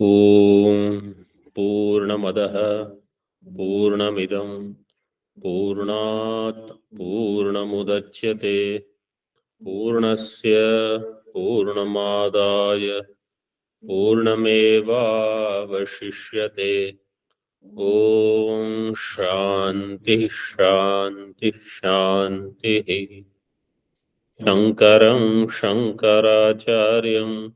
Om Purnamadaha Purnamidam Purnat Purnamudachyate Purnasya Purnamadaya Purnameva Vashishyate. Om Shanti Shanti Shanti. Shankaram Shankaracharyam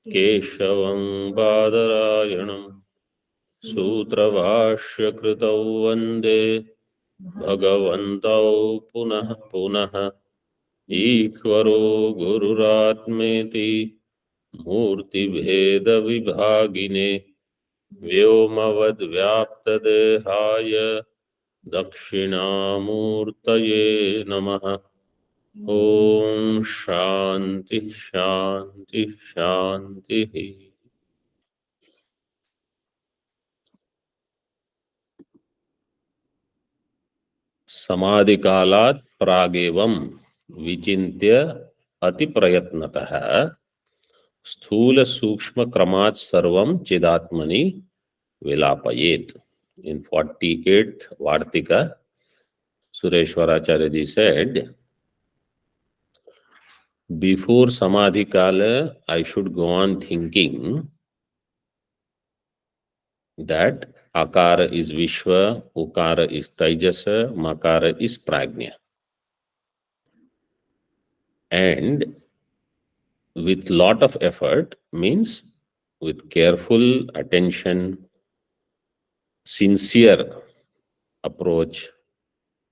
Keshavam Badarayanam Sutrabhashya Kritau Vande Bhagavantau Punah Punah Ishvaro Gururatmeti Murti Bheda Vibhagine Vyomavad Vyaptadehaya Dakshinamurtaye Namaha. Om Shanti Shanti Shanti. समाधि कालात् प्रागेवं विचिन्त्य अति प्रयत्नतः स्थूल सूक्ष्म क्रमात् सर्वं चिदात्मनि विलापयेत. In 48th Vartika, Sureshwaracharya ji said, before Samadhi Kala, I should go on thinking that Akara is Vishwa, Ukara is Taijasa, Makara is Prajna. And with lot of effort means with careful attention, sincere approach,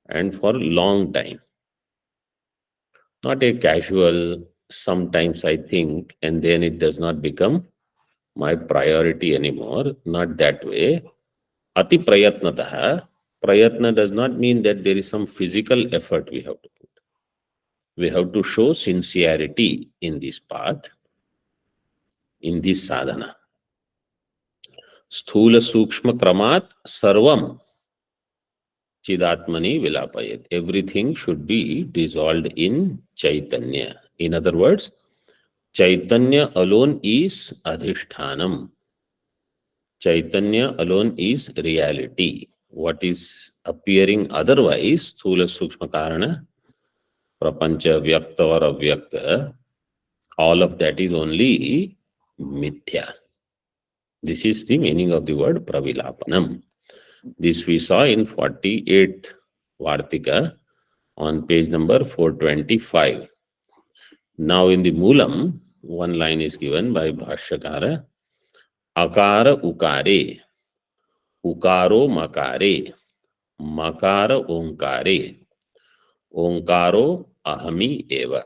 and for long time. Not a casual, sometimes I think, and then it does not become my priority anymore. Not that way. Ati prayatnataha. Prayatna does not mean that there is some physical effort we have to put. We have to show sincerity in this path, in this sadhana. Sthula Sukshma Kramat Sarvam Chidatmani Vilapayat. Everything should be dissolved in Chaitanya. In other words, Chaitanya alone is Adhishthanam. Chaitanya alone is reality. What is appearing otherwise, Sthula Sukshma Karana, Prapancha, Vyakta or Avyakta, all of that is only Mithya. This is the meaning of the word Pravilapanam. This we saw in 48th Vartika on page number 425. Now in the Moolam, one line is given by Bhashyakara. Akara ukare, ukaro makare, makara onkare, onkaro ahami eva.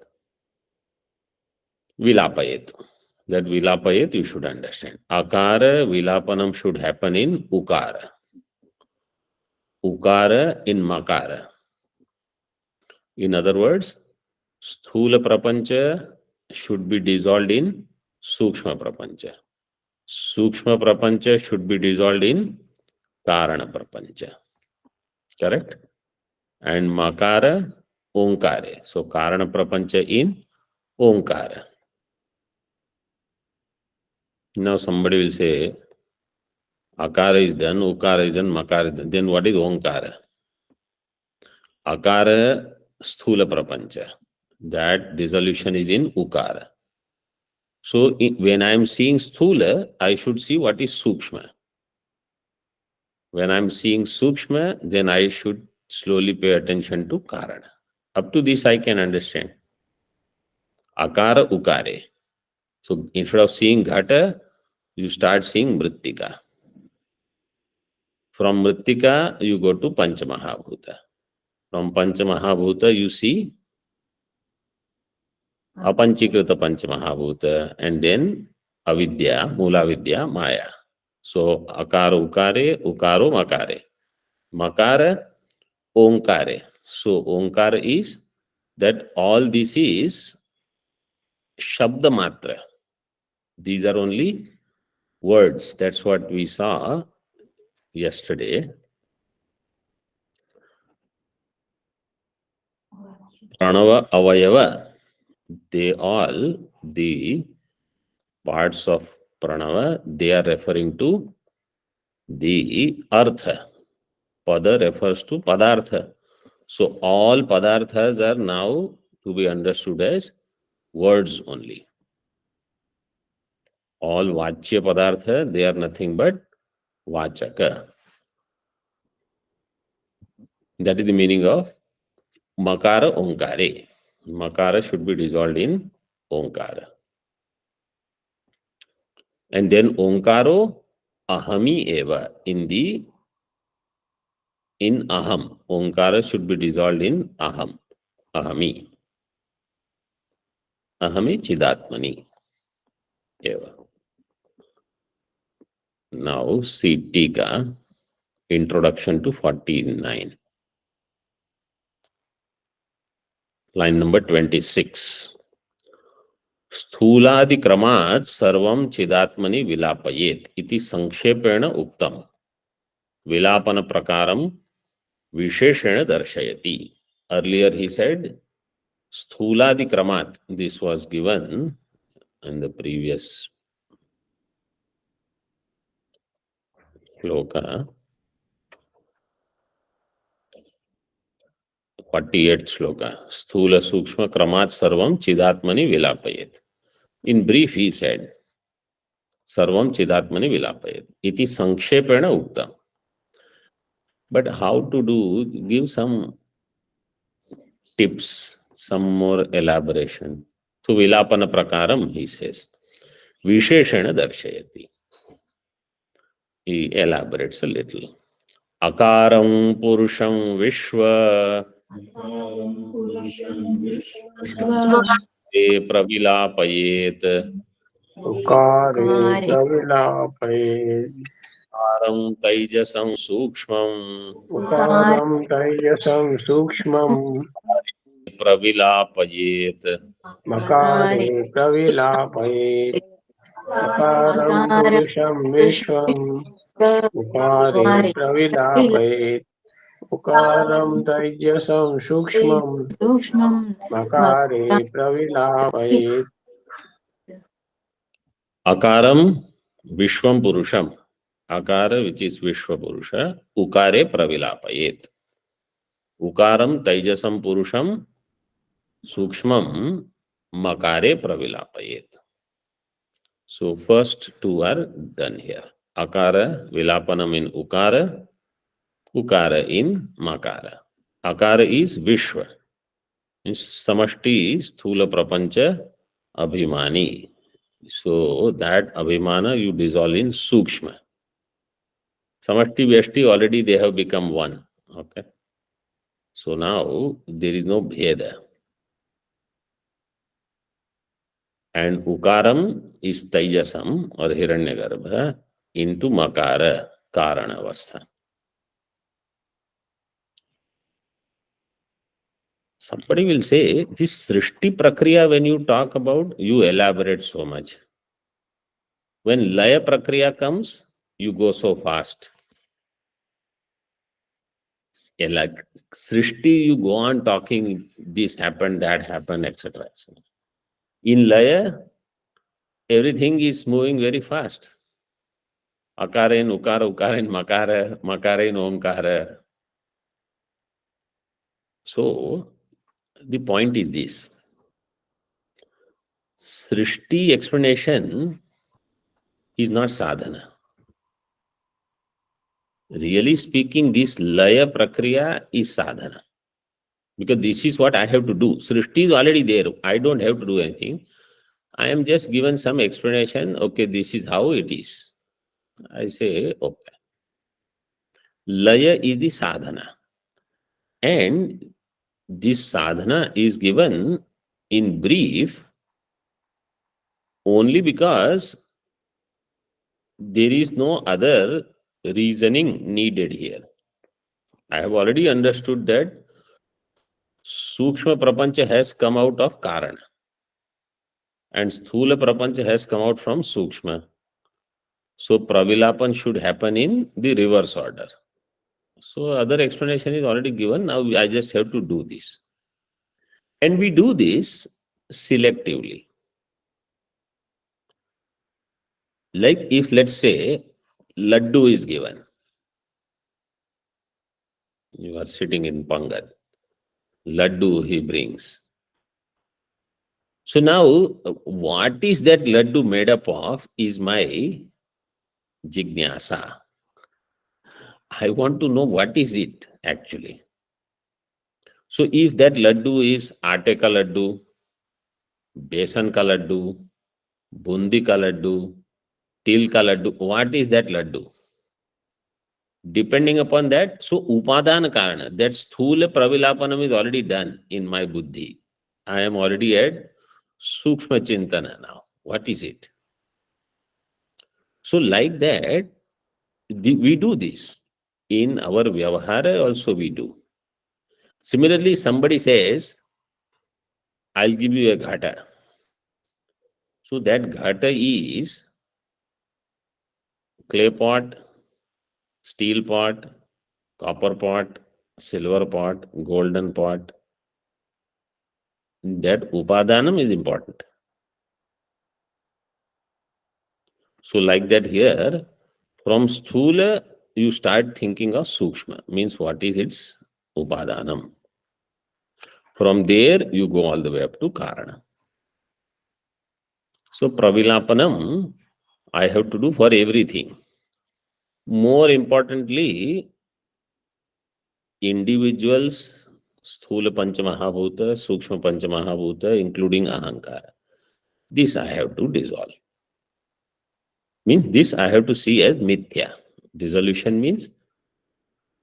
Vilapayet. That vilapayet you should understand. Akara vilapanam should happen in ukara. Ukara in makara. In other words, Sthula Prapancha should be dissolved in Sukshma Prapancha. Sukshma Prapancha should be dissolved in Karana Prapancha. Correct? And Makara, Onkare. So Karana Prapancha in Onkara. Now somebody will say, Akara is done, Ukara is done, Makara is done. Then what is Onkara? Akara Sthula Prapancha. That dissolution is in Ukara. So when I am seeing Sthula, I should see what is Sukshma. When I am seeing Sukshma, then I should slowly pay attention to Karana. Up to this I can understand. Akara Ukare. So instead of seeing Ghata, you start seeing Mrittika. From Mrittika, you go to Panchamahabhuta. From Panchamahabhuta, you see Apanchikrita Panchamahabhuta, and then Avidya, Mula Vidya, Maya. So Akara Ukare, Ukaro Makare. Makara Onkare. So Onkara is that all this is Shabda Matra. These are only words. That's what we saw yesterday. Pranava Avayava, they all the parts of Pranava, they are referring to the artha. Pada refers to padartha. So all padarthas are now to be understood as words only. All vachya padartha, they are nothing but vachaka. That is the meaning of makara onkare. Makara should be dissolved in onkara. And then onkaro ahami eva. In aham. Onkara should be dissolved in aham. Ahami. Ahami chidatmani eva. Now see Tika, introduction to 49. Line number 26. स्थूलादिक्रमात् सर्वं चिदात्मनि विलापयेत् इति संक्षेपेण उक्तम्. विलापन प्रकारम विशेषेण दर्शयति. Earlier he said स्थूलादिक्रमात्. This was given in the previous shloka, 48th shloka. Sthula sukshma kramat sarvam chidatmani vilapayet. In brief he said sarvam chidatmani vilapayet iti sankshepena ukta. But how to do, give some tips, some more elaboration. So vilapana prakaram, he says, visheshena darshayati. He elaborates a little. Akaram purusham vishwa te pravilapayet. उकारे प्रविलापये Akaram taijasam sukshmam उकारं तैजसं सूक्ष्मं pravilapayet. मकारे प्रविलापयेत् अकारं पुरुषं विश्वम् उकारे प्रविलापयेत् उकारं तैजसं सूक्ष्मं मकारे प्रविलापयेत् Akaram Vishwam Purusham. Akara, which is Vishwa Purusha, Ukare Pravilapayet. Ukaram Taijasam Purusham Sukshmam Makare Pravilapayet. So first two are done here. Akara Vilapanam in Ukara, Ukara in Makara. Akara is Vishwa. Means Samashti is Sthula Prapancha Abhimani. So that Abhimana you dissolve in Sukshma. Samashti Vyashti already they have become one. Okay. So now there is no Bheda. And Ukaram is Taijasam or Hiranyagarbha into Makara, Karanavastha. Somebody will say, this Srishti Prakriya, when you talk about, you elaborate so much. When Laya Prakriya comes, you go so fast. Like Srishti, you go on talking, this happened, that happened, etc. etc. In Laya, everything is moving very fast. Akara in Ukara, Ukara in Makara, Makara in Omkara. So, the point is this. Srishti explanation is not sadhana. Really speaking, this Laya Prakriya is sadhana. Because this is what I have to do. Srishti is already there. I don't have to do anything. I am just given some explanation. Okay, this is how it is. I say, okay. Laya is the sadhana. And this sadhana is given in brief only because there is no other reasoning needed here. I have already understood that Sukshma Prapancha has come out of Karana and Sthula Prapancha has come out from Sukshma. So Pravilapan should happen in the reverse order. So other explanation is already given. Now I just have to do this. And we do this selectively. Like if, let's say, laddu is given. You are sitting in Pangal. Laddu he brings. So now, what is that laddu made up of is my jignasa. I want to know what is it actually. So if that laddu is aate ka laddu, besan ka laddu, bundi ka laddu, til ka laddu, what is that laddu? Depending upon that, so upadana karana, that sthula pravilapanam is already done in my buddhi. I am already at sukshma chintana now. What is it? So like that, we do this. In our vyavahara also we do. Similarly, somebody says, I'll give you a ghata. So that ghata is clay pot, steel pot, copper pot, silver pot, golden pot. That upadanam is important. So like that here, from sthula, you start thinking of sukshma, means what is its upadanam. From there, you go all the way up to karana. So pravilapanam, I have to do for everything. More importantly, individuals, sthula panchamahabhuta, sukshma panchamahabhuta, including ahankara. This I have to dissolve. Means this I have to see as mithya. Dissolution means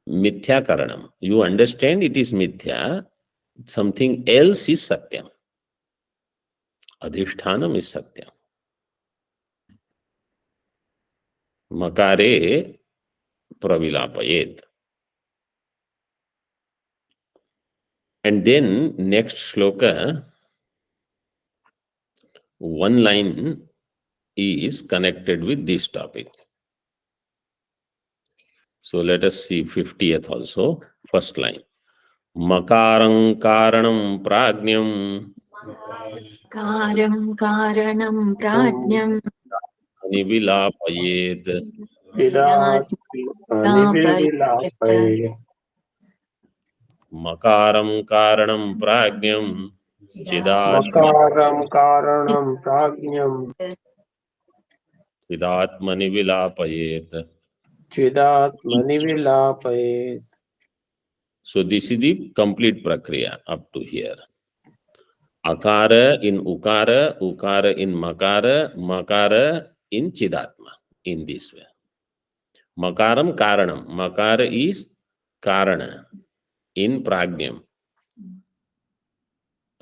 mithya karanam. You understand it is mithya, something else is satyam. Adhishthanam is satyam. Makare pravilapayet. And then next shloka, one line is connected with this topic. So let us see 50th also, first line. Makaram karanam prajnam Karam karanam prajnam nivilapayet. Vidatmanivilapai. Makaram karanam prajnam Makaram karanam prajnam chidatmanivilapayet. chidatmanivilapai. So this is the complete prakriya up to here. Akara in ukara, ukara in makara, makara in chidatma, in this way. Makaram karanam. Makara is karana in prajnam.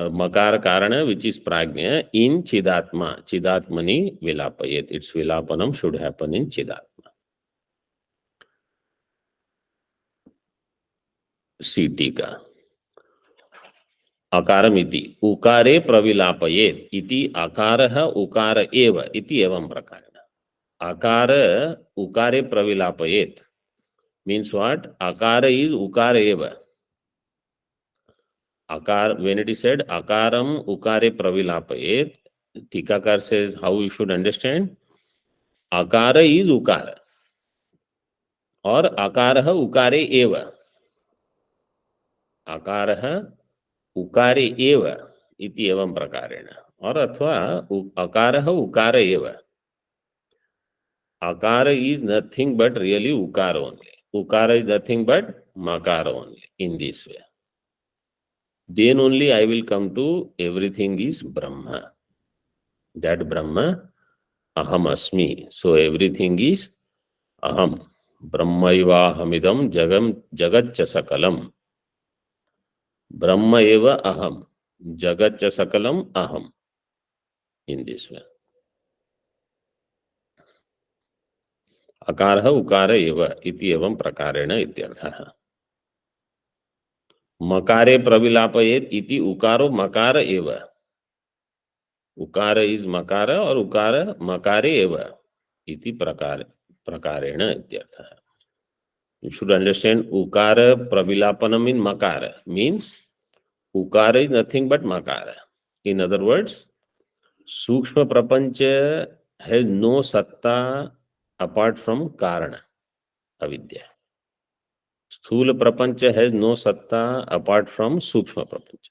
Makara karana, which is prajna, in chidatma. Chidatmani vilapayet. Its vilapanam should happen in chidatma. See Tika. Akaramiti. Ukare pravilapayet. Iti akaraha ukara eva. Iti evam prakarana. Akara ukare pravilapayet. Means what? Akara is ukara eva. Akar, when it is said akaram ukare pravilapayet, Tikakar says how you should understand. Akara is ukara. Or akaraha ukare eva. Akaraha ukare eva. Iti evam prakarena. Or athva akaraha ukara eva. Akara is nothing but really ukara only. Ukara is nothing but makara only. In this way. Then only I will come to everything is Brahma. That Brahma, aham asmi. So everything is aham. Brahmaiva hamidam jagatcha sakalam. Brahma eva aham. Jagatcha sakalam aham. In this way. Akaraha ukara eva iti evam prakarena ityarthaha. Makare pravilapayet iti ukaro makara eva. Ukara is makara or ukara makare eva. Iti prakarena ityarthaha. You should understand ukara pravilapanam in makara. Means ukara is nothing but makara. In other words, sukshma prapancha has no satta apart from Karana, avidya. Sthula prapancha has no satta apart from Sukshma prapancha.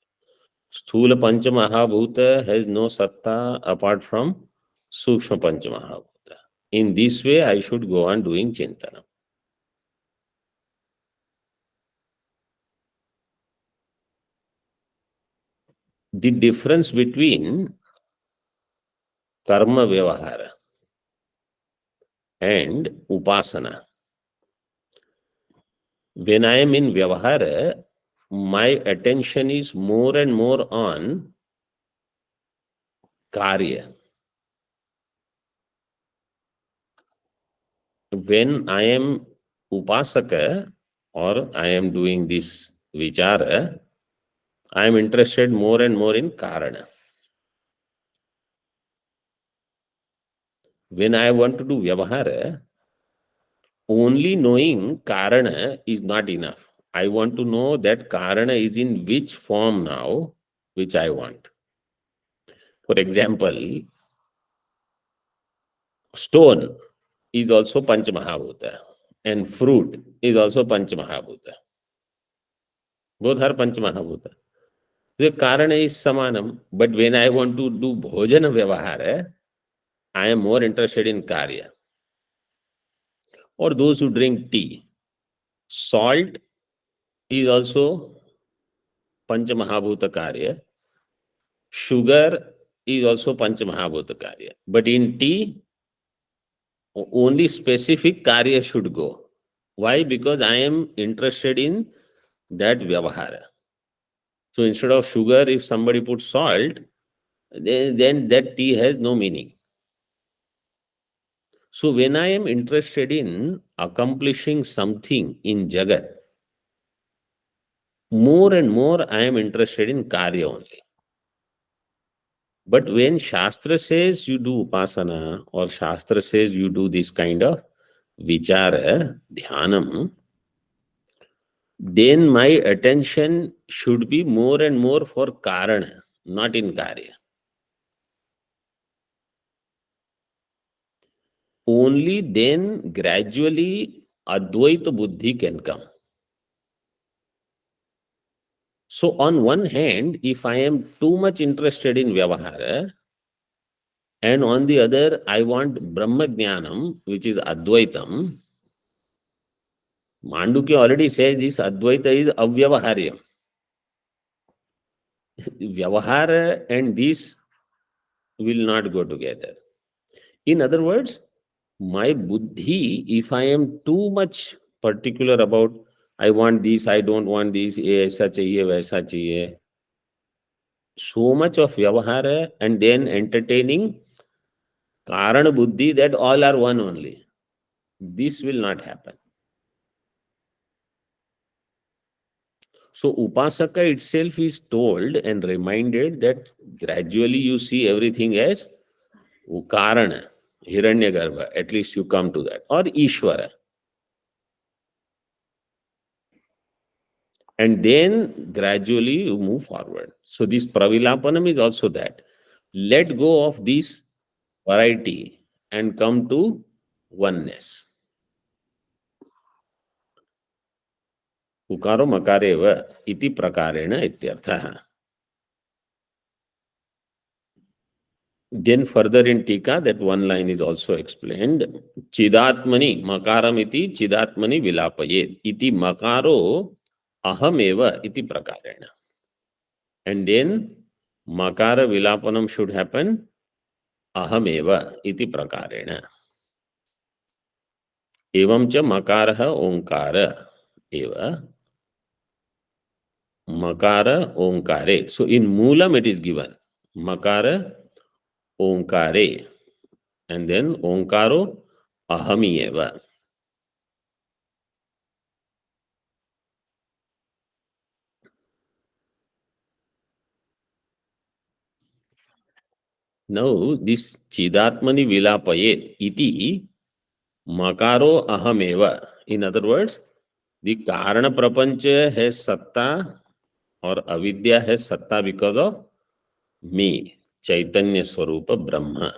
Sthula pancha mahabhuta has no satta apart from Sukshma pancha mahabhuta. In this way, I should go on doing chintana. The difference between karma vyavahara and upasana. When I am in vyavahara, my attention is more and more on karya. When I am upasaka or I am doing this vichara, I am interested more and more in karana. When I want to do vyavahara, only knowing karana is not enough. I want to know that karana is in which form now, which I want. For example, stone is also Panchamahabhuta and fruit is also Panchamahabhuta. Both are Panchamahabhuta. The Karana is Samanam, but when I want to do Bhojana Vyavahara, I am more interested in Karya. Or those who drink tea. Salt is also Panchamahabhuta Karya. Sugar is also Panchamahabhuta Karya. But in tea, only specific Karya should go. Why? Because I am interested in that Vyavahara. So instead of sugar, if somebody puts salt, then that tea has no meaning. So when I am interested in accomplishing something in Jagat, more and more I am interested in Karya only. But when Shastra says you do Upasana or Shastra says you do this kind of Vichara, Dhyanam, then my attention should be more and more for Karana, not in Karya. Only then gradually Advaita Buddhi can come. So on one hand, if I am too much interested in Vyavahara, and on the other, I want Brahma Jnanam, which is Advaitam, Mandukya already says this Advaita is Avyavaharyam. Vyavahara and this will not go together. In other words, my buddhi, if I am too much particular about I want this, I don't want this, ye aisa chahiye, waisa chahiye, so much of vyavahara and then entertaining karana buddhi that all are one only. This will not happen. So Upasaka itself is told and reminded that gradually you see everything as Karana, Hiranyagarbha, at least you come to that, or Ishvara. And then gradually you move forward. So this Pravilapanam is also that. Let go of this variety and come to oneness. Ukaro makareva iti prakarena ityartha. Then further in Tika, that one line is also explained. Chidatmani makaram iti chidatmani vilapayet iti makaro ahameva iti prakarena. And then makara vilapanam should happen ahameva iti prakarena. Evam cha makaraha onkara eva makara onkare. So in Moolam it is given makara onkare and then onkaro ahamiyeva. Now this chidatmani vilapayet iti makaro ahameva. In other words, the karana prapancha has satta or avidya has satta because of me, Chaitanya Swarupa Brahma.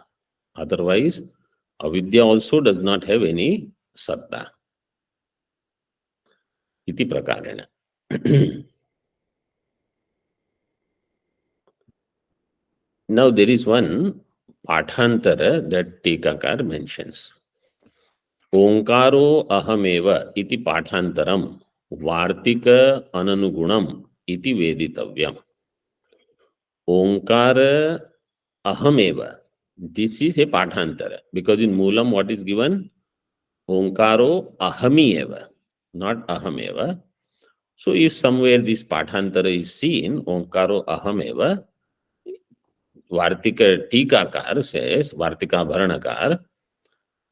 Otherwise, avidya also does not have any satta. Iti prakarena. Now there is one pathantara that Tikakar mentions. Onkaro ahameva iti pathantaram vartika ananugunam iti veditavyam. Onkara ahameva. This is a pathantara because in Moolam what is given? Onkaro ahamiyeva, not ahameva. So if somewhere this pathantara is seen, Onkaro ahameva, Vartika Tikakar says, Vartika Bharanakar,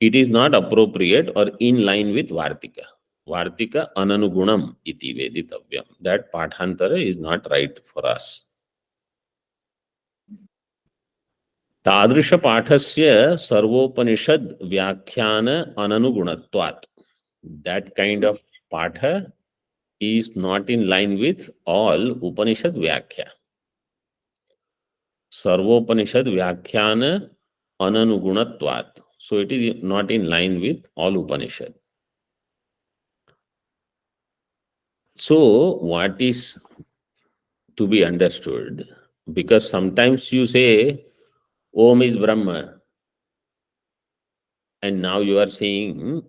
it is not appropriate or in line with Vartika. Vartika ananugunam iti veditavyam. That pathantara is not right for us. तादृश पाठस्य सर्वोपनिषद व्याख्यान अननुगुणत्वात्. That kind of patha is not in line with all Upanishad Vyakhya. Sarvopanishad Vyakhyan Ananugunatvat. So it is not in line with all Upanishad. So what is to be understood? Because sometimes you say Om is Brahma, and now you are saying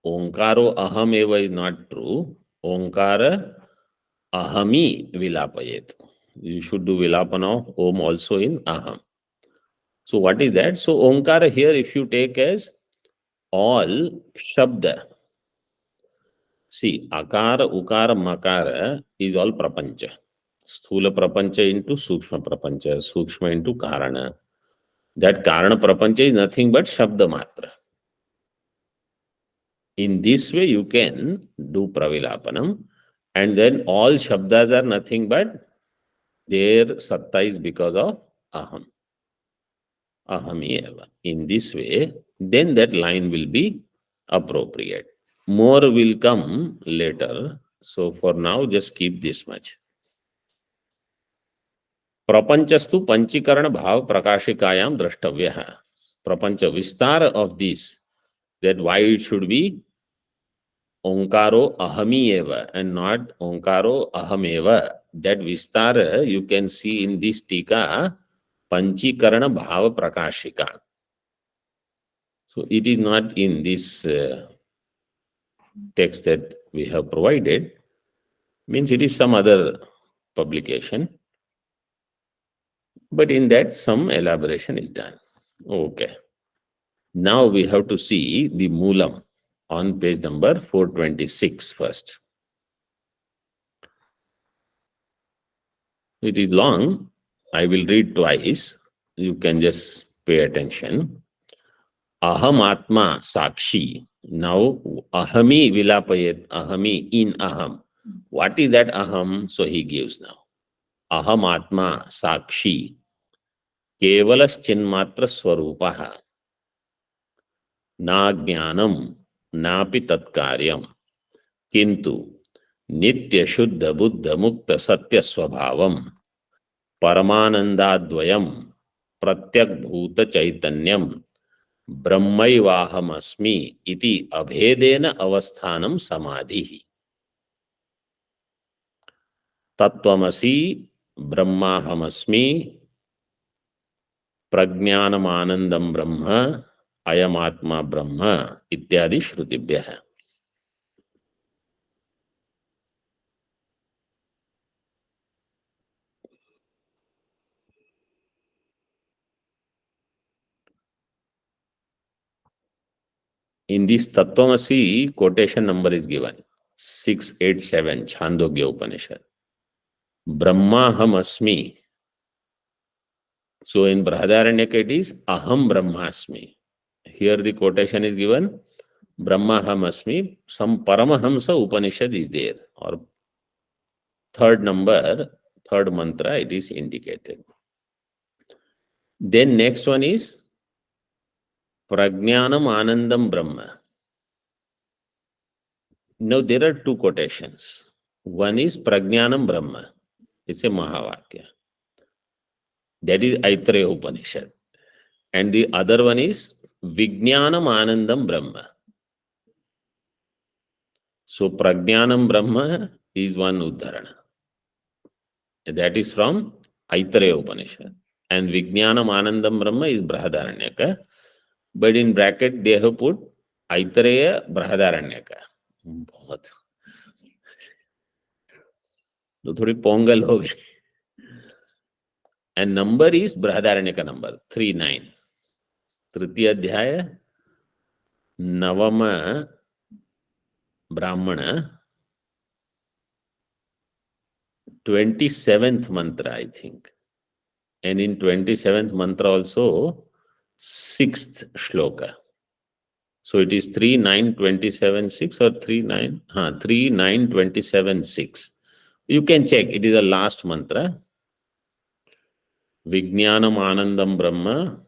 Onkaro Aham Eva is not true. Onkara Ahami Vilapayet. You should do Vilapana of Om also in Aham. So what is that? So Omkara here, if you take as all Shabda, see, Akara, Ukara, Makara is all Prapancha. Sthula Prapancha into Sukshma Prapancha, Sukshma into Karana. That Karana Prapancha is nothing but Shabda Matra. In this way, you can do Pravilapanam, and then all Shabdas are nothing but their Satta is because of Aham. Ahamiyeva. In this way, then that line will be appropriate. More will come later. So for now, just keep this much. Prapanchastu Panchikarana Bhav Prakashikayam Drashtavyaha. Prapancha Vistara of this, that why it should be Onkaro Ahamiyeva and not Onkaro Ahameva. That Vistara you can see in this Tika Panchikarana Bhava Prakashika. So it is not in this text that we have provided, means it is some other publication, but in that some elaboration is done. Okay. Now we have to see the Moolam on page number 426 first. It is long. I will read twice. You can just pay attention. Aham Atma Sakshi. Now, Ahami Vilapayet, Ahami in Aham. What is that Aham? So he gives now. Aham Atma Sakshi. Kevalas Chinmatra Swarupaha. Na Jnanam Napi Tatkaryam. Kintu Nitya Shuddha Buddha Mukta Satya Swabhavam. Paramanandadvayam Pratyak Bhuta Chaitanyam. Brahmaivahamasmi iti abhedena avasthanam samadhi. Tattvamasi brahmahamasmi prajnanam anandam brahma ayamatma brahma ityadi shrutibhyah. In this Tattvamasi, quotation number is given 687 Chandogya Upanishad. Brahmahamasmi. So in Brahadaranyaka it is Aham Brahmasmi. Here the quotation is given Brahmahamasmi. Some Paramahamsa Upanishad is there, or third number, third mantra it is indicated. Then next one is Prajnanam Anandam Brahma. Now there are two quotations. One is Prajnanam Brahma. It's a Mahavakya. That is Aitareya Upanishad. and the other one is Vijnanam Anandam Brahma. So Prajnanam Brahma is one Uddharana. That is from Aitareya Upanishad. And Vijnanam Anandam Brahma is Brahadaranyaka. But in bracket they have put Aitareya Brahadaranyaka. बहुत तो थोड़ी पोंगल हो गई. And number is Brahadaranyaka number 39. तृतीय अध्याय नवम ब्राह्मण 27th mantra, I think. And in 27th mantra also 6th shloka. So it is 3-9-27-6 or 3-9-27-6. You can check. It is the last mantra. Vijnanam Anandam Brahma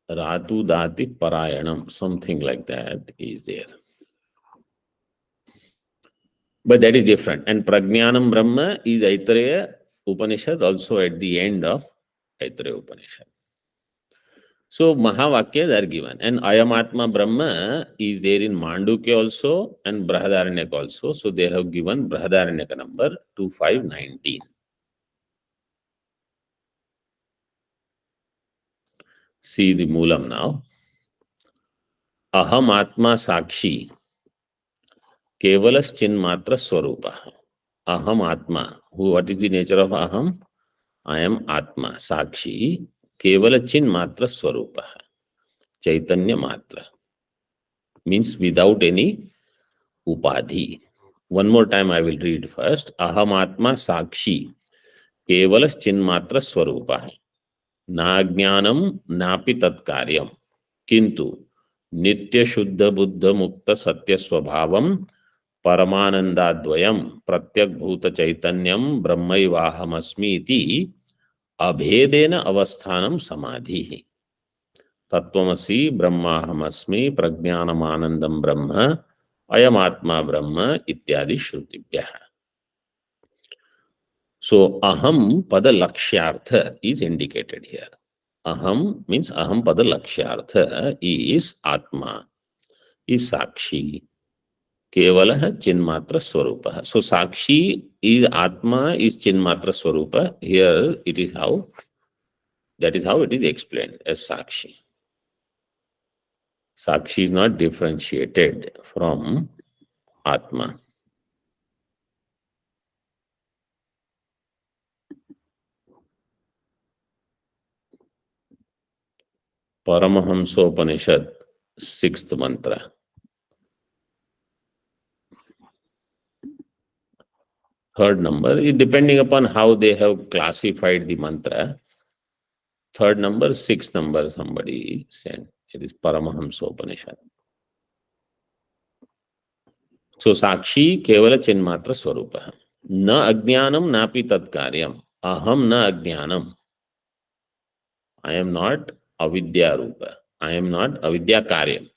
Ratu Dati Parayanam. Something like that is there. But that is different. And Prajnanam Brahma is Aitareya Upanishad, also at the end of Aitareya Upanishad. So Mahavakyas are given. And Ayamatma Brahma is there in Mandukya also and Brahadaranyaka also. So they have given Brahadaranyaka number 2519. See the Moolam now. Aham Atma Sakshi Kevalas Chinmatra Swarupa. Aham Atma. What is the nature of Aham? I am Atma, Sakshi, Kevala Chinmatra Swarupa. Chaitanya Matra. Means without any upadhi. One more time I will read first. Aham Atma Sakshi, Kevala Chinmatra Swarupa. Nagnyanam Napi Tatkaryam. Kintu Nitya Shuddha Buddha Mukta Satya Swabhavam Paramanandadvayam Pratyak Bhuta Chaitanyam Brahmaivahamasmi iti Abhedena Avasthanam Samadhi. Tattvamasi Brahmahamasmi Prajnanamanandam Brahma Ayamatma Brahma Ityadi Shrutibhyah. So Aham Pada Lakshyartha is indicated here. Aham means Aham Pada Lakshyartha is Atma, is Sakshi. Kevala Chinmatra Swarupa. So Sakshi is Atma, is Chinmatra Swarupa. Here it is how, that is how it is explained as Sakshi. Sakshi is not differentiated from Atma. Paramahamsopanishad, 6th mantra. Third number is depending upon how they have classified the mantra. Third number, 6th number, somebody sent. It is Paramahamsopanishad. So Sakshi Kevala Chinmatra Swarupa. Na Ajnanam Napi Tatkaryam. Aham na Ajnanam. I am not Avidya Rupa. I am not Avidya Karyam.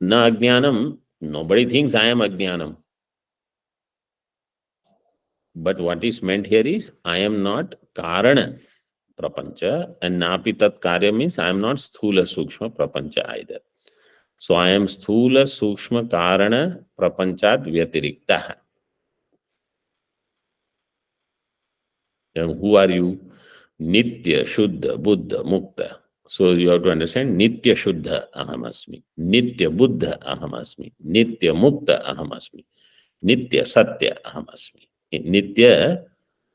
Na Ajnanam. Nobody thinks I am Ajnanam. But what is meant here is I am not Karana Prapancha and Napi Tat Karya means I am not Sthula Sukshma Prapancha either. So I am Sthula Sukshma Karana Prapanchat Vyatirikta. And who are you? Nitya, Shuddha, Buddha, Mukta. So you have to understand Nitya Shuddha Ahamasmi, Nitya Buddha Ahamasmi, Nitya Mukta Ahamasmi, Nitya Satya Ahamasmi. Nitya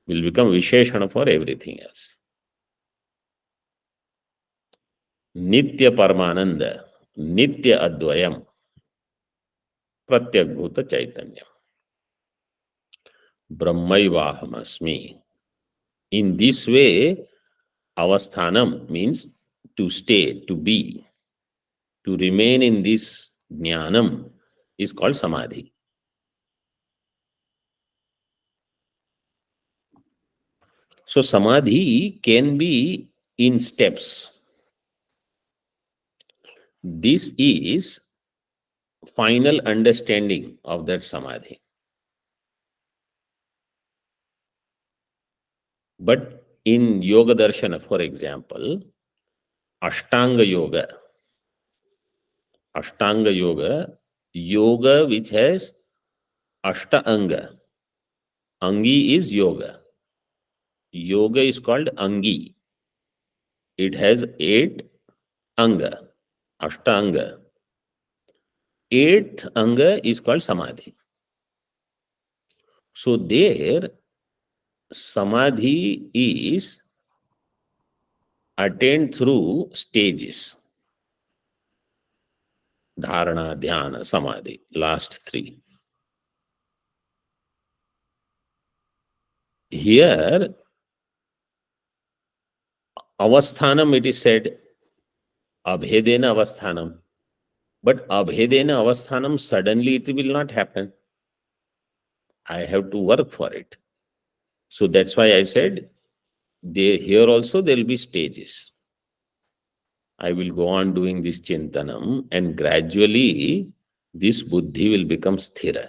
will become Visheshana for everything else. Nitya Paramananda, Nitya Advayam, Pratyak Bhuta Chaitanyam, Brahmaivahamasmi. In this way, Avasthanam means to stay, to be, to remain in this jnanam is called samadhi. So samadhi can be in steps. This is final understanding of that samadhi. But In Yoga Darshana, for example, Ashtanga Yoga, yoga which has Ashta Anga. Angi is yoga. Yoga is called Angi. It has 8 Anga, Ashta Anga. 8th Anga is called Samadhi. So there, Samadhi is attained through stages. Dharana, Dhyana, Samadhi, last 3. Here, Avasthanam, it is said, Abhedena Avasthanam. But Abhedena Avasthanam, suddenly it will not happen. I have to work for it. So that's why I said, here also there will be stages. I will go on doing this Chintanam, and gradually this Buddhi will become Sthira.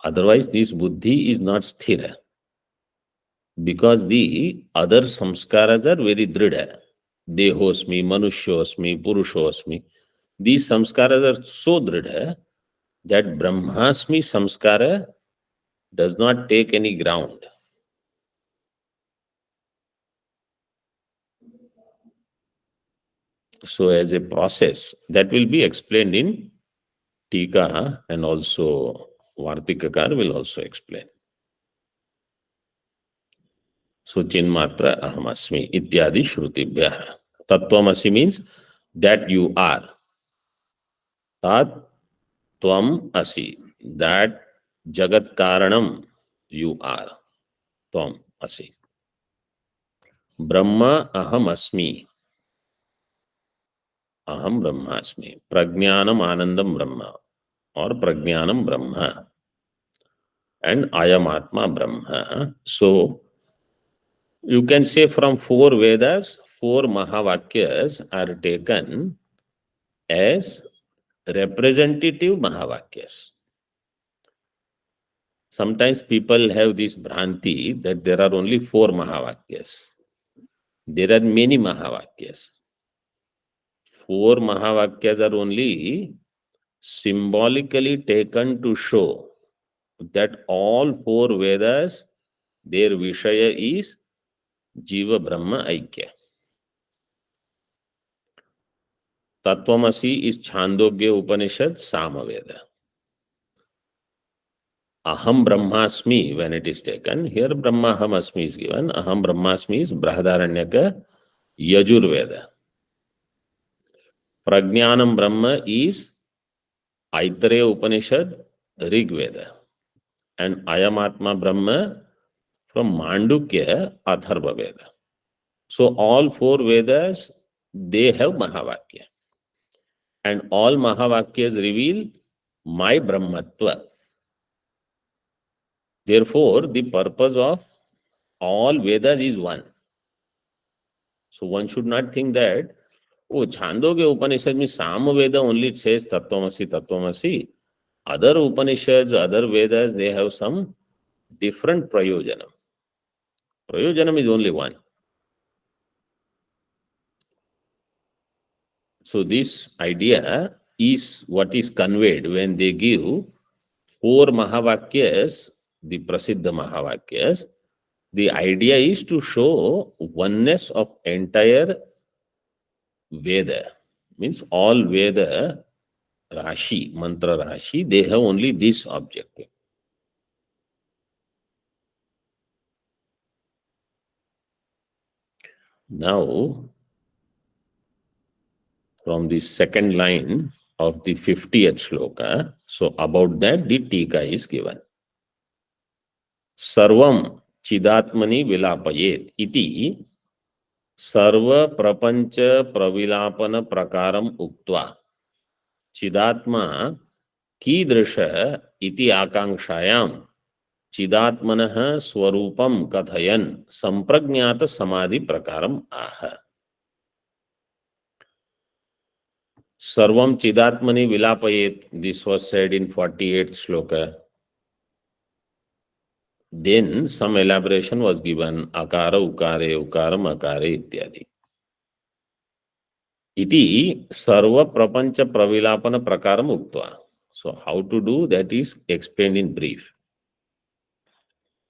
Otherwise, this Buddhi is not Sthira, because the other samskaras are very Dridha. Dehosmi, Manushosmi, Purushosmi. These samskaras are so Dridha that Brahmasmi samskara does not take any ground. So as a process, that will be explained in Tika, and also Vartika will also explain. So Chinmatra Ahamasmi Ityadi Shrutibhyaha. Tattvamasi means that you are. Tat Tvam Asi. That Jagat Karanam you are. Tvam Asi. Brahma Ahamasmi. Aham Brahmasmi. Prajnanam Anandam Brahma. Or Prajnanam Brahma. And Ayamatma Brahma. So you can say from 4 Vedas, 4 Mahavakyas are taken as representative Mahavakyas. Sometimes people have this Bhranti that there are only 4 Mahavakyas. There are many Mahavakyas. 4 Mahavakyas are only symbolically taken to show that all 4 Vedas, their Vishaya is Jiva Brahma Aikya. Tattvamasi is Chandogya Upanishad Samaveda. Aham Brahmasmi, when it is taken, here Brahmaham Asmi is given. Aham Brahmasmi is Brahadaranyaka Yajurveda. Prajnanam Brahma is Aitareya Upanishad Rigveda. And Ayamatma Brahma from Mandukya Atharva Veda. So all 4 Vedas, they have Mahavakya. And all Mahavakyas reveal my Brahmatva. Therefore, the purpose of all Vedas is one. So one should not think that, oh, Chandogya Upanishad means Samaveda only it says Tattvamasi, Tattvamasi. Other Upanishads, other Vedas, they have some different Prayojanam. Prayojanam is only one. So this idea is what is conveyed when they give 4 Mahavakyas, the Prasiddha Mahavakyas. The idea is to show oneness of entire Veda. Means all Veda Rashi, Mantra Rashi, they have only this objective. Now, from the second line of the 50th shloka, so about that the Tika is given. Sarvam Chidatmani Vilapayet iti Sarva Prapancha Pravilapana Prakaram Uktva Chidatma Kidrisha iti Akankshayam Chidatmanah Swarupam Kathayan Samprajnata Samadhi Prakaram Aha. Sarvam Chidatmani Vilapayet. This was said in 48th shloka. then some elaboration was given, akara, ukare, ukaram, akare, ityadi. Iti sarva prapancha pravilapana prakaram uktva. So how to do that is explained in brief.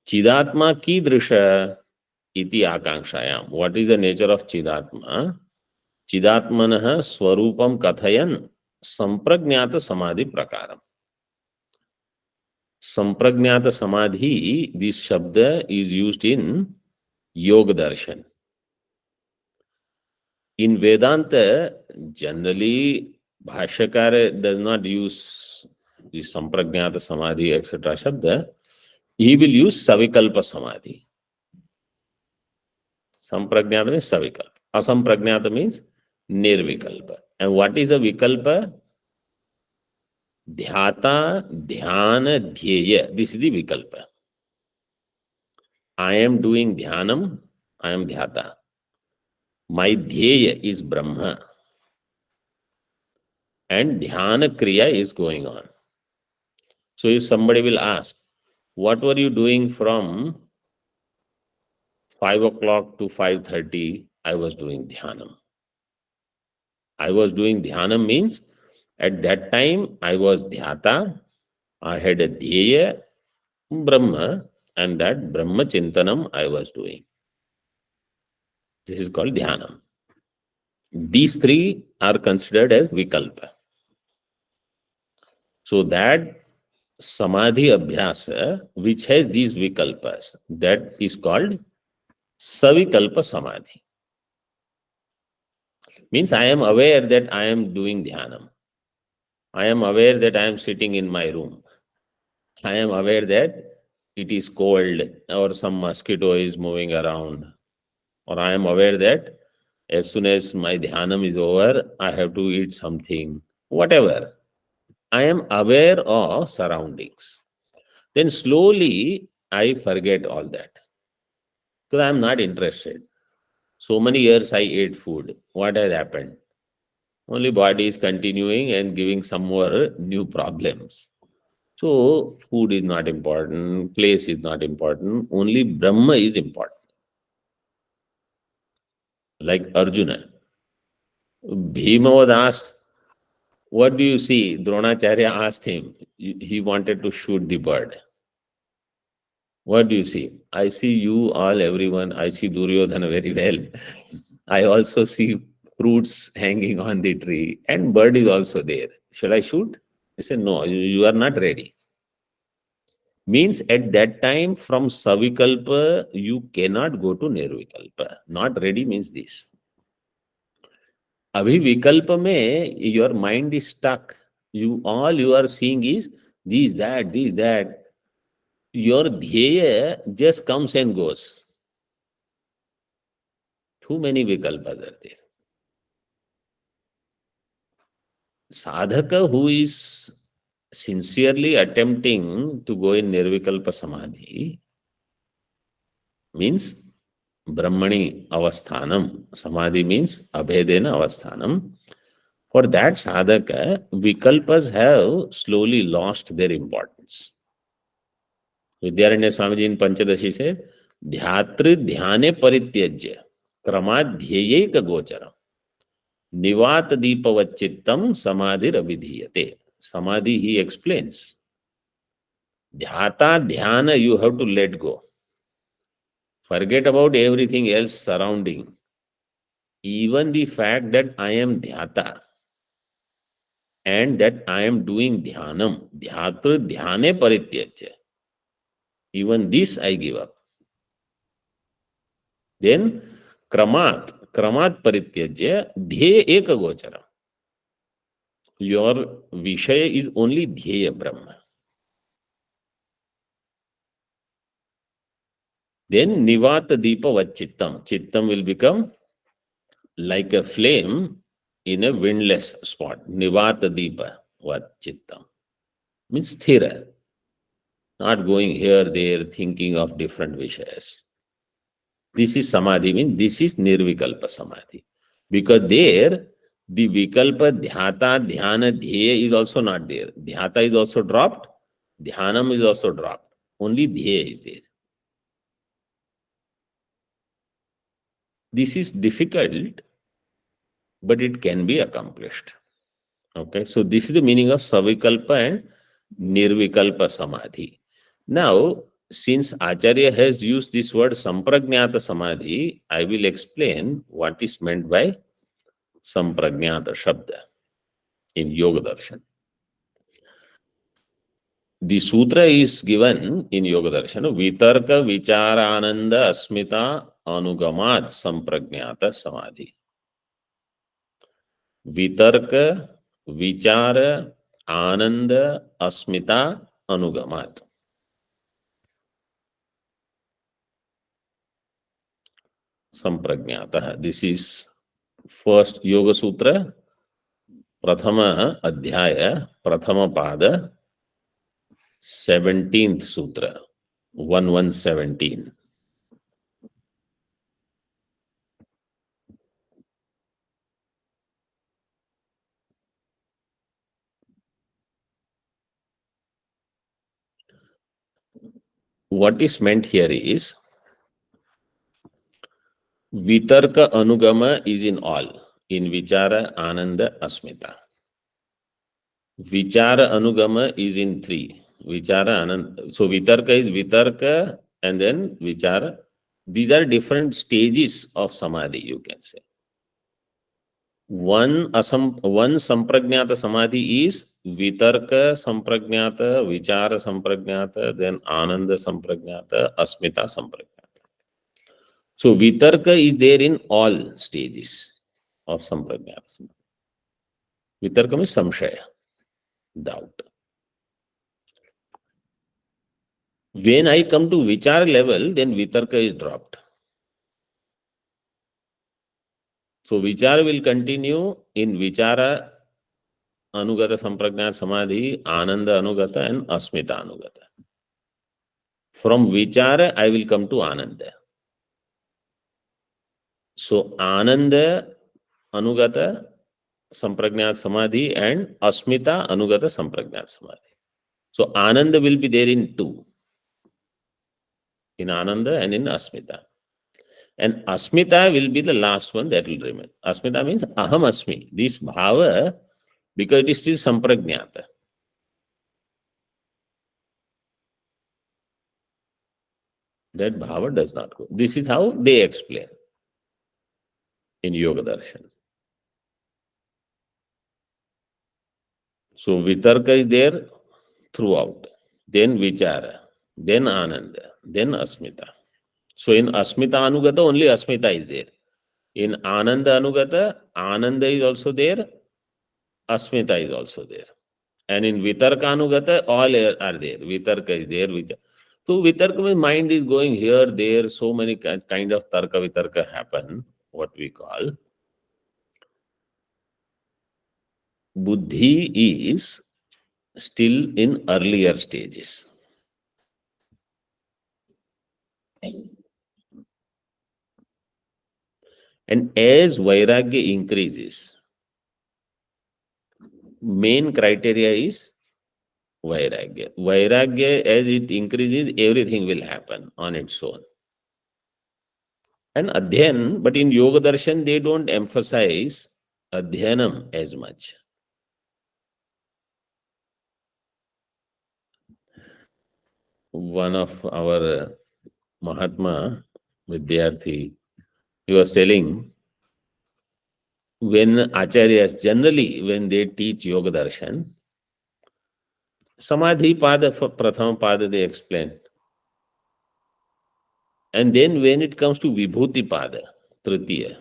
Chidatma kidrisha iti akankshayam. What is the nature of Chidatma? Chidatmanah swarupam kathayan sampragnata samadhi prakaram. Sampragnata samadhi, this shabda is used in Yoga Darshan. In Vedanta, generally, Bhashyakara does not use the Sampragnata Samadhi, etc. Shabda. He will use Savikalpa Samadhi. Sampragnata means Savikalpa. Asampragnata means Nirvikalpa. And what is a Vikalpa? Dhyata, Dhyana, Dhyeya. This is the Vikalpa. I am doing Dhyanam, I am Dhyata. My Dhyeya is Brahma. And Dhyana Kriya is going on. So if somebody will ask, what were you doing from 5 o'clock to 5:30? I was doing Dhyanam. I was doing Dhyanam means at that time I was Dhyata, I had a Dhyeya, Brahma, and that Brahma Chintanam I was doing. This is called Dhyanam. These three are considered as Vikalpa. So that Samadhi Abhyasa, which has these Vikalpas, that is called Savikalpa Samadhi. Means I am aware that I am doing Dhyanam. I am aware that I am sitting in my room. I am aware that it is cold or some mosquito is moving around. Or I am aware that as soon as my Dhyanam is over, I have to eat something. Whatever. I am aware of surroundings. Then slowly I forget all that. Because I am not interested. So many years I ate food. What has happened? Only body is continuing and giving some more new problems. So food is not important, place is not important, only Brahma is important. Like Arjuna. Bhima was asked, what do you see? Dronacharya asked him. He wanted to shoot the bird. What do you see? I see you all, everyone. I see Duryodhana very well. I also see fruits hanging on the tree and bird is also there. Shall I shoot? He said, no, you are not ready. Means at that time from Savikalpa, you cannot go to Nirvikalpa. Not ready means this. Abhi Vikalpa mein, your mind is stuck. All you are seeing is this, that. Your Dhyaya just comes and goes. Too many Vikalpas are there. Sadhaka who is sincerely attempting to go in Nirvikalpa Samadhi means Brahmani Avasthanam. Samadhi means Abhedena Avasthanam. For that sadhaka, Vikalpas have slowly lost their importance. Vidyaranya Swamiji in Panchadashi said, Dhyatri Dhyane Parityajya Kramat Dhyayeka Gocharam Nivat Deepavachittam Samadhi Abhidhiyate. Samadhi, he explains. Dhyata, dhyana, you have to let go. Forget about everything else surrounding. Even the fact that I am dhyata and that I am doing dhyanam, dhyatra dhyane parityajya. Even this I give up. Then kramat parityajya dhyeya eka gochara. Your vishaya is only dhyeya Brahma. Then nivata deepa vachittam. Chittam will become like a flame in a windless spot. Nivata deepa vachittam. Means sthira. Not going here, there, thinking of different vishayas. This is samadhi, means this is nirvikalpa samadhi. Because there, the vikalpa, dhyata, dhyana, dhyeya is also not there. Dhyata is also dropped. Dhyanam is also dropped. Only dhyeya is there. This is difficult, but it can be accomplished. Okay, so this is the meaning of savikalpa and nirvikalpa samadhi. Now, since Acharya has used this word samprajnata samadhi, I will explain what is meant by samprajnata shabda in Yoga Darshan. The sutra is given in Yoga Darshana, Vitarka Vichara Ananda Asmita Anugamat Samprajnata Samadhi. Vitarka Vichara Ananda Asmita Anugamat. Samprajnata. This is first Yoga Sutra, Prathama Adhyaya, Prathama Pada, 17th Sutra, 1117. What is meant here is Vitarka Anugama is in all, in Vichara, Ananda, Asmita. Vichara Anugama is in three, Vichara, Ananda. So Vitarka is Vitarka and then Vichara. These are different stages of Samadhi, you can say. One Samprajnata Samadhi is Vitarka Samprajnata, Vichara Samprajnata, then Ananda Samprajnata, Asmita Samprajnata. So Vitarka is there in all stages of Samprajnata. Vitarka means samshaya, doubt. When I come to Vichara level, then Vitarka is dropped. So Vichara will continue in Vichara Anugata Samprajnata Samadhi, Ananda Anugata and Asmita Anugata. From Vichara, I will come to Ananda. So Ananda Anugata Samprajnata Samadhi and Asmita Anugata Samprajnata Samadhi. So Ananda will be there in two. In Ananda and in Asmita. And Asmita will be the last one that will remain. Asmita means Aham Asmi. This Bhava, because it is still Samprajnata. That Bhava does not go. This is how they explain in Yoga Darshan. So Vitarka is there throughout. Then Vichara. Then Ananda. Then Asmita. So in Asmita Anugata, only Asmita is there. In Ananda Anugata, Ananda is also there. Asmita is also there. And in Vitarka Anugata, all are there. Vitarka is there. So Vitarka means mind is going here, there, so many kind of Tarka Vitarka happen, what we call. Buddhi is still in earlier stages. And as Vairagya increases, main criteria is Vairagya. Vairagya, as it increases, everything will happen on its own. And Adhyan, but in Yoga Darshan, they don't emphasize Adhyanam as much. One of our Mahatma Vidyarthi, he was telling, when Acharyas, generally when they teach Yoga Darshan, Samadhi Pada, Prathama Pada, they explain. And then when it comes to Vibhuti Pada, Tritiya,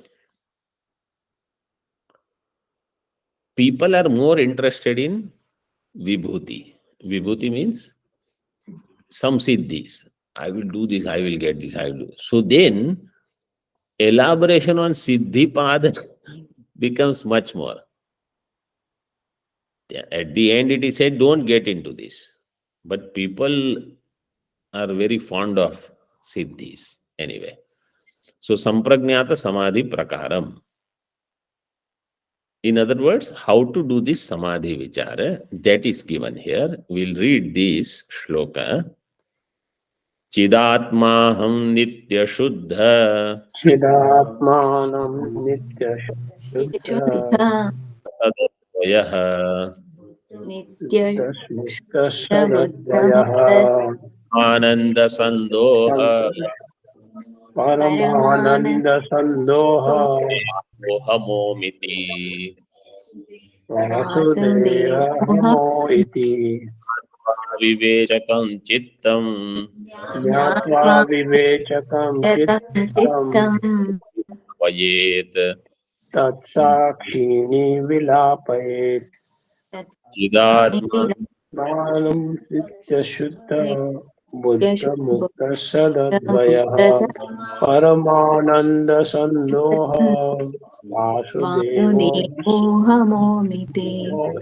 people are more interested in Vibhuti. Vibhuti means some siddhis. I will do this, I will get this, I will do. So then, elaboration on Siddhi Pada becomes much more. At the end, it is said, don't get into this. But people are very fond of siddhis anyway. So, Samprajnata Samadhi Prakaram. In other words, how to do this Samadhi Vichara, that is given here. We'll read this shloka. चिदात्माहं नित्यशुद्ध चिदात्मानं नित्यशुद्ध शुद्ध सदद्वयः नित्यशुद्धसदद्वयः आनन्दसन्दोह परमानन्दसन्दोह मोहमोमिति वासुदेवहमो इति विवेचकं चित्तं ज्ञात्वा ज्ञात्वा विवेचकं चित्तं चित्तम् वयेत् तत्साक्षिणी विलापयेत् चिदात्मा ज्ञानं नित्यशुद्ध बुद्धमुक्तसदद्वयः परमानन्दसन्दोह वासुदेवोऽहमस्मि वासुदेवोऽहमोऽमिते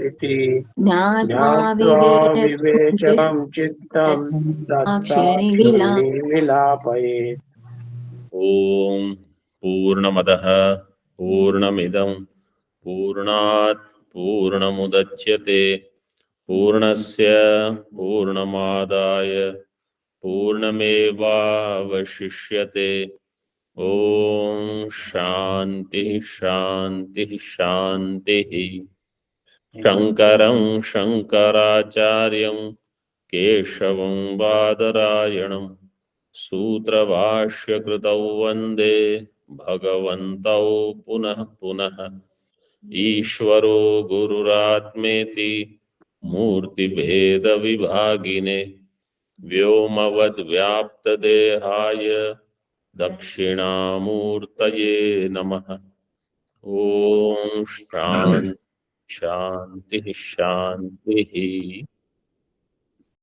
इति ज्ञात्वा ज्ञात्वा विवेचकं विवेचकं चित्तं चित्तसाक्षिणि तत्साक्षिणी विलापयेत् ॐ पूर्णमदः पूर्णमिदं पूर्णात् पूर्णमुदच्यते पूर्णस्य पूर्णमादाय पूर्णमेवावशिष्यते ॐ शान्तिः शान्तिः शान्तिः शङ्करं शङ्कराचार्यं केशवं बादरायणं सूत्रभाष्यकृतौ वन्दे भगवन्तौ पुनः पुनः ईश्वरो गुरुरात्मेति मूर्तिभेदविभागिने व्योमवद्व्याप्तदेहाय दक्षिणामूर्तये नमः ॐ शान्तिः शान्तिः शान्तिः